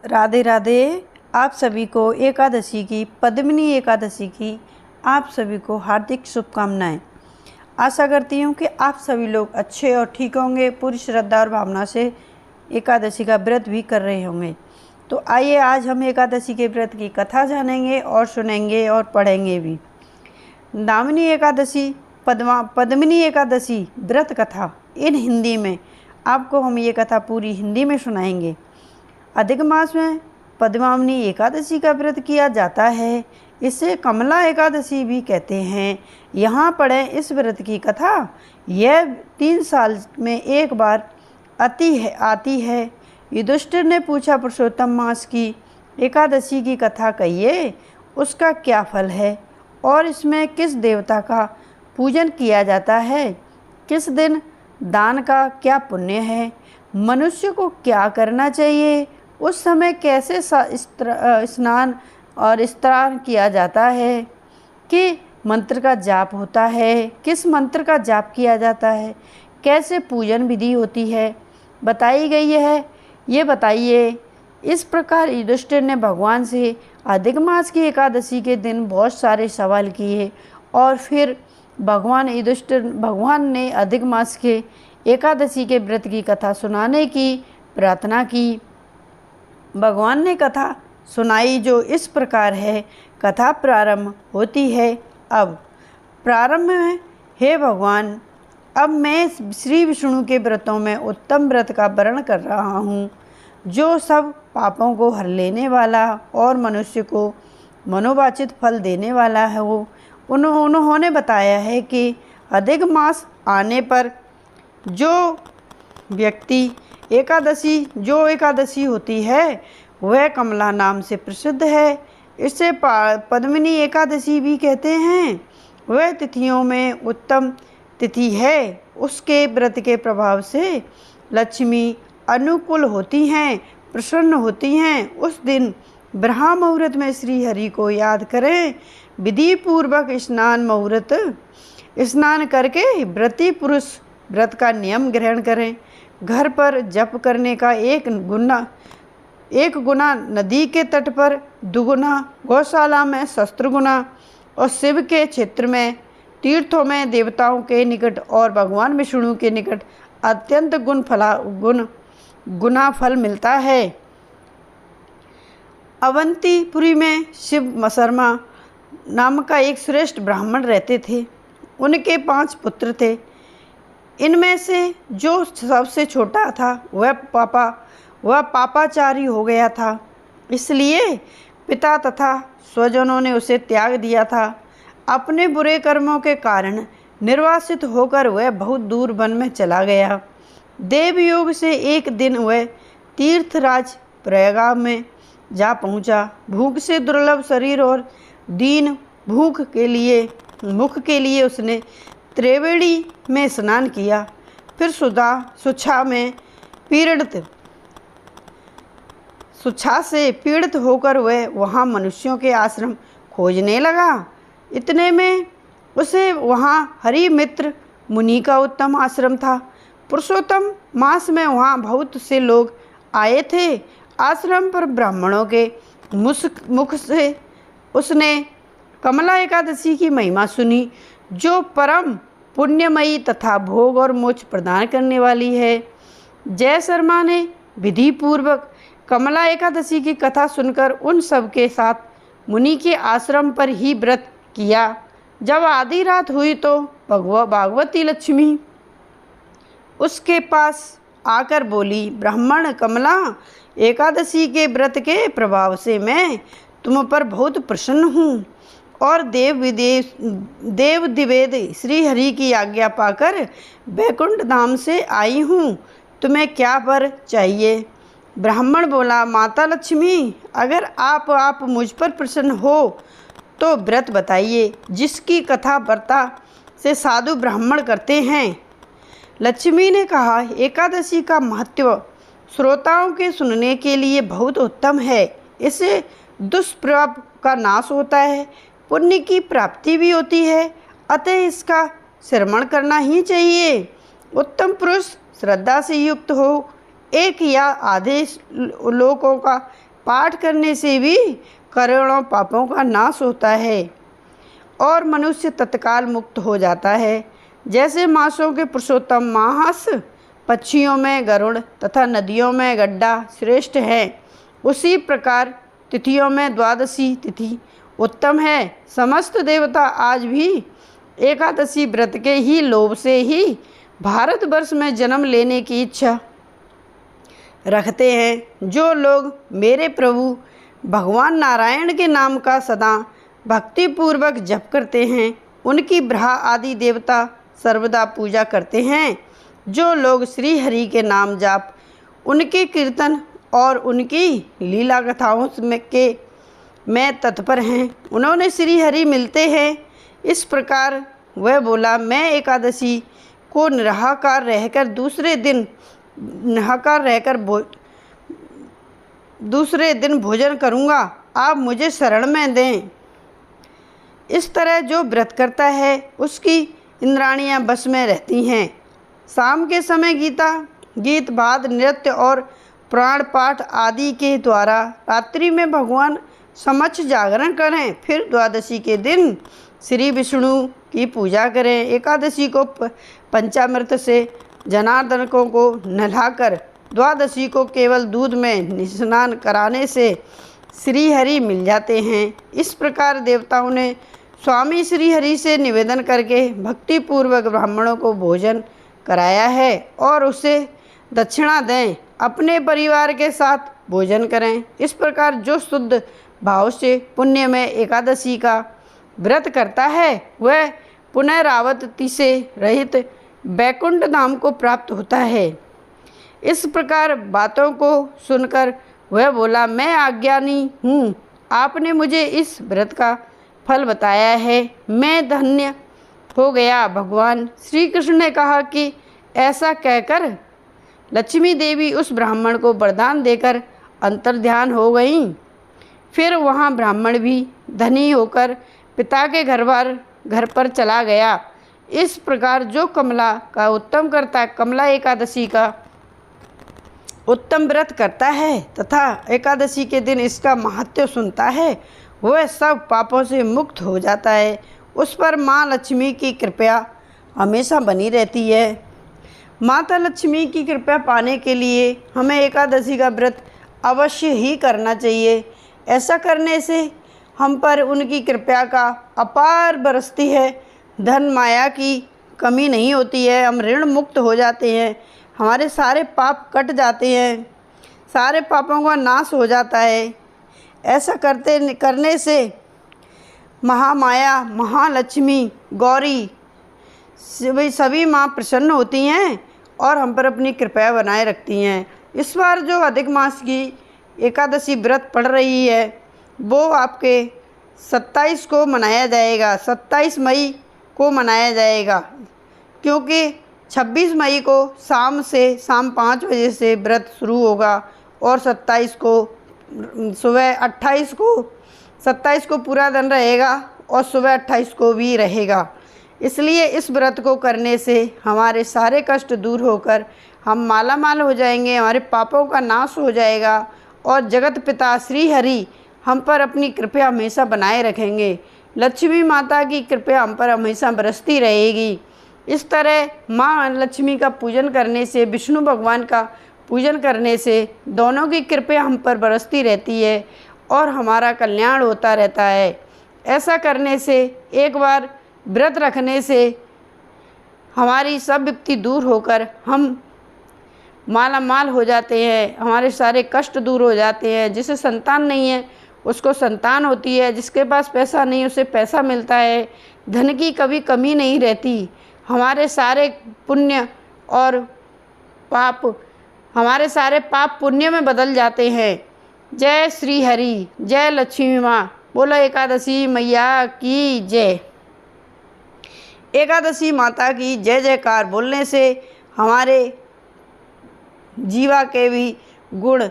राधे राधे। आप सभी को एकादशी की, पद्मिनी एकादशी की आप सभी को हार्दिक शुभकामनाएं। आशा करती हूँ कि आप सभी लोग अच्छे और ठीक होंगे, पूरी श्रद्धा और भावना से एकादशी का व्रत भी कर रहे होंगे। तो आइए आज हम एकादशी के व्रत की कथा जानेंगे और सुनेंगे और पढ़ेंगे भी। दामिनी एकादशी, पद्मिनी एकादशी व्रत कथा इन हिंदी में आपको हम ये कथा पूरी हिंदी में सुनाएंगे। अधिक मास में पद्मावनी एकादशी का व्रत किया जाता है। इसे कमला एकादशी भी कहते हैं। यहाँ पढ़ें इस व्रत की कथा। यह 3 साल में एक बार आती है। युधिष्ठिर ने पूछा, पुरुषोत्तम मास की एकादशी की कथा कहिए, उसका क्या फल है और इसमें किस देवता का पूजन किया जाता है, किस दिन दान का क्या पुण्य है, मनुष्य को क्या करना चाहिए, उस समय कैसे स्नान और स्नान किया जाता है, कि मंत्र का जाप होता है, किस मंत्र का जाप किया जाता है, कैसे पूजन विधि होती है बताई गई है, ये बताइए। इस प्रकार युधिष्ठिर ने भगवान से अधिक मास की एकादशी के दिन बहुत सारे सवाल किए और फिर भगवान ने अधिक मास के एकादशी के व्रत की कथा सुनाने की प्रार्थना की। भगवान ने कथा सुनाई जो इस प्रकार है। कथा प्रारंभ होती है। अब प्रारंभ में, हे भगवान, अब मैं श्री विष्णु के व्रतों में उत्तम व्रत का वर्णन कर रहा हूँ, जो सब पापों को हर लेने वाला और मनुष्य को मनोवांछित फल देने वाला है। उन्होंने बताया है कि अधिक मास आने पर जो व्यक्ति एकादशी होती है वह कमला नाम से प्रसिद्ध है। इसे पद्मिनी एकादशी भी कहते हैं। वह तिथियों में उत्तम तिथि है। उसके व्रत के प्रभाव से लक्ष्मी अनुकूल होती हैं, प्रसन्न होती हैं। उस दिन ब्रह्म मुहूर्त में श्री हरि को याद करें। विधि पूर्वक स्नान करके व्रती पुरुष व्रत का नियम ग्रहण करें। घर पर जप करने का एक गुना, नदी के तट पर 2 गुना, गौशाला में शस्त्र गुना और शिव के क्षेत्र में, तीर्थों में, देवताओं के निकट और भगवान विष्णु के निकट अत्यंत गुना फल मिलता है। अवंतीपुरी में शिव शर्मा नाम का एक श्रेष्ठ ब्राह्मण रहते थे। उनके 5 पुत्र थे। इनमें से जो सबसे छोटा था वह पापाचारी हो गया था, इसलिए पिता तथा स्वजनों ने उसे त्याग दिया था। अपने बुरे कर्मों के कारण निर्वासित होकर वह बहुत दूर वन में चला गया। देवयोग से एक दिन वह तीर्थराज प्रयाग में जा पहुंचा। भूख से दुर्लभ शरीर और दीन मुख के लिए उसने त्रिवेणी में स्नान किया। फिर सुच्छा से पीड़ित होकर वह वहाँ मनुष्यों के आश्रम खोजने लगा। इतने में उसे वहाँ हरिमित्र मुनि का उत्तम आश्रम था। पुरुषोत्तम मास में वहाँ बहुत से लोग आए थे। आश्रम पर ब्राह्मणों के मुख से उसने कमला एकादशी की महिमा सुनी, जो परम पुण्यमयी तथा भोग और मोक्ष प्रदान करने वाली है। जय शर्मा ने विधि पूर्वक कमला एकादशी की कथा सुनकर उन सब के साथ मुनि के आश्रम पर ही व्रत किया। जब आधी रात हुई तो भागवती लक्ष्मी उसके पास आकर बोली, ब्राह्मण, कमला एकादशी के व्रत के प्रभाव से मैं तुम पर बहुत प्रसन्न हूँ और देव दिवेद श्री हरि की आज्ञा पाकर वैकुंठ धाम से आई हूँ। तुम्हें क्या वर चाहिए? ब्राह्मण बोला, माता लक्ष्मी, अगर आप मुझ पर प्रसन्न हो तो व्रत बताइए, जिसकी कथा वार्ता से साधु ब्राह्मण करते हैं। लक्ष्मी ने कहा, एकादशी का महत्व श्रोताओं के सुनने के लिए बहुत उत्तम है। इससे दुष्प्रभाव का नाश होता है, पुण्य की प्राप्ति भी होती है, अतः इसका श्रवण करना ही चाहिए। उत्तम पुरुष श्रद्धा से युक्त हो, एक या आधे लोकों का पाठ करने से भी करोड़ों पापों का नाश होता है और मनुष्य तत्काल मुक्त हो जाता है। जैसे मासों के पुरुषोत्तम मास, पक्षियों में गरुड़ तथा नदियों में गड्ढा श्रेष्ठ है, उसी प्रकार तिथियों में द्वादशी तिथि उत्तम है। समस्त देवता आज भी एकादशी व्रत के ही लोभ से ही भारतवर्ष में जन्म लेने की इच्छा रखते हैं। जो लोग मेरे प्रभु भगवान नारायण के नाम का सदा भक्तिपूर्वक जप करते हैं, उनकी ब्रह्मा आदि देवता सर्वदा पूजा करते हैं। जो लोग श्री हरि के नाम जाप, उनके कीर्तन और उनकी लीला कथाओं में तत्पर हैं, उन्होंने श्री हरि मिलते हैं। इस प्रकार वह बोला, मैं एकादशी को निराहार रहकर दूसरे दिन भोजन करूँगा, आप मुझे शरण में दें। इस तरह जो व्रत करता है उसकी इंद्राणियां बस में रहती हैं। शाम के समय गीत वाद नृत्य और प्राण पाठ आदि के द्वारा रात्रि में भगवान समक्ष जागरण करें। फिर द्वादशी के दिन श्री विष्णु की पूजा करें। एकादशी को पंचामृत से जनार्दनकों को नहलाकर द्वादशी को केवल दूध में स्नान कराने से श्री हरि मिल जाते हैं। इस प्रकार देवताओं ने स्वामी श्री हरि से निवेदन करके भक्तिपूर्वक ब्राह्मणों को भोजन कराया है और उसे दक्षिणा दें, अपने परिवार के साथ भोजन करें। इस प्रकार जो शुद्ध भाव से पुण्य में एकादशी का व्रत करता है वह पुनरावृत्ति से रहित वैकुंठ धाम को प्राप्त होता है। इस प्रकार बातों को सुनकर वह बोला, मैं अज्ञानी हूँ, आपने मुझे इस व्रत का फल बताया है, मैं धन्य हो गया। भगवान श्री कृष्ण ने कहा कि ऐसा कहकर लक्ष्मी देवी उस ब्राह्मण को वरदान देकर अंतर्ध्यान हो गईं। फिर वहाँ ब्राह्मण भी धनी होकर पिता के घर पर चला गया। इस प्रकार जो कमला एकादशी का उत्तम व्रत करता है तथा एकादशी के दिन इसका महत्व सुनता है, वह सब पापों से मुक्त हो जाता है। उस पर माँ लक्ष्मी की कृपा हमेशा बनी रहती है। माता लक्ष्मी की कृपा पाने के लिए हमें एकादशी का व्रत अवश्य ही करना चाहिए। ऐसा करने से हम पर उनकी कृपा का अपार बरसती है, धन माया की कमी नहीं होती है, हम ऋण मुक्त हो जाते हैं, हमारे सारे पाप कट जाते हैं, सारे पापों का नाश हो जाता है। ऐसा करने से महामाया, महालक्ष्मी, गौरी सभी माँ प्रसन्न होती हैं और हम पर अपनी कृपा बनाए रखती हैं। इस बार जो अधिक मास की एकादशी व्रत पड़ रही है वो आपके 27 को मनाया जाएगा, 27 मई को मनाया जाएगा, क्योंकि 26 मई को शाम 5 बजे से व्रत शुरू होगा और 27 को सुबह 27 को पूरा दिन रहेगा और सुबह 28 को भी रहेगा। इसलिए इस व्रत को करने से हमारे सारे कष्ट दूर होकर हम मालामाल हो जाएंगे, हमारे पापों का नाश हो जाएगा और जगत पिता श्री हरि हम पर अपनी कृपा हमेशा बनाए रखेंगे। लक्ष्मी माता की कृपा हम पर हमेशा बरसती रहेगी। इस तरह माँ लक्ष्मी का पूजन करने से, विष्णु भगवान का पूजन करने से दोनों की कृपा हम पर बरसती रहती है और हमारा कल्याण होता रहता है। ऐसा करने से, एक बार व्रत रखने से हमारी सब विपत्ति दूर होकर हम मालामाल हो जाते हैं, हमारे सारे कष्ट दूर हो जाते हैं। जिसे संतान नहीं है उसको संतान होती है, जिसके पास पैसा नहीं उसे पैसा मिलता है, धन की कभी कमी नहीं रहती। हमारे सारे पुण्य और पाप, हमारे सारे पाप पुण्य में बदल जाते हैं। जय श्री हरि, जय लक्ष्मी माँ, बोलो एकादशी मैया की जय। एकादशी माता की जय जयकार बोलने से हमारे जीवा के भी गुण